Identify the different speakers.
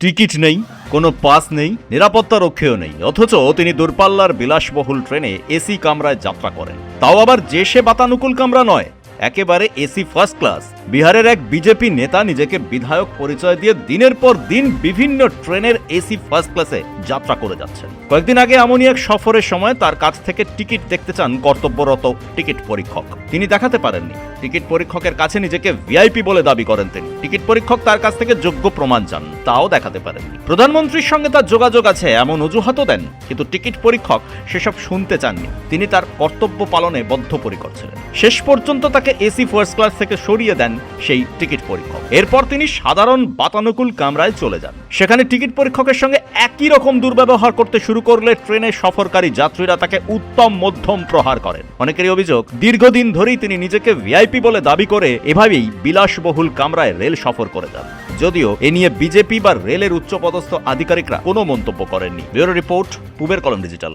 Speaker 1: Ticket নেই, কোনো pass নেই, নিরাপত্তা রক্ষীও নেই, অথচ তিনি দূরপাল্লার বিলাসবহুল ট্রেনে এসি কামরায় যাত্রা করেন। তাও আবার যে সে বাতানুকূল কামরা নয়, একেবারে এসি ফার্স্ট ক্লাস। বিহারের এক বিজেপি নেতা নিজেকে বিধায়ক পরিচয় দিয়ে দিনের পর দিন বিভিন্ন ট্রেনের এসি ফার্স্ট ক্লাসে যাত্রা করে যাচ্ছেন। কয়েকদিন আগে এমনই এক সফরের সময় তার কাছ থেকে টিকিট দেখতে চান কর্তব্যরত টিকিট পরীক্ষক। তিনি দেখাতে পারেননি। টিকিট পরীক্ষকের কাছে নিজেকে ভিআইপি বলে দাবি করেন তিনি। টিকিট পরীক্ষক তার কাছ থেকে যোগ্য প্রমাণ চান, তাও দেখাতে পারেননি। প্রধানমন্ত্রীর সঙ্গে তার যোগাযোগ আছে এমন অজুহাতও দেন, কিন্তু টিকিট পরীক্ষক সেসব শুনতে চাননি। তিনি তার কর্তব্য পালনে বদ্ধপরিকর ছিলেন। শেষ পর্যন্ত তাকে এসি ফার্স্ট ক্লাস থেকে সরিয়ে দেন সেই টিকিট পরীক্ষক। এরপর তিনি সাধারণ বাতানুকূল কামরায় চলে যান। সেখানে টিকিট পরীক্ষকের সঙ্গে একই রকম দুর্ব্যবহার করতে শুরু করলে ট্রেনে সফরকারী যাত্রীরা তাকে উত্তম মধ্যম প্রহার করেন। অনেকেরই অভিযোগ, দীর্ঘদিন ধরেই তিনি নিজেকে ভিআইপি বলে দাবি করে এভাবেই বিলাসবহুল কামরায় রেল সফর করে যান। যদিও এ নিয়ে বিজেপি বা রেলের উচ্চপদস্থ আধিকারিকরা কোনো মন্তব্য করেননি। ব্যুরো রিপোর্ট, পূবের কলম ডিজিটাল।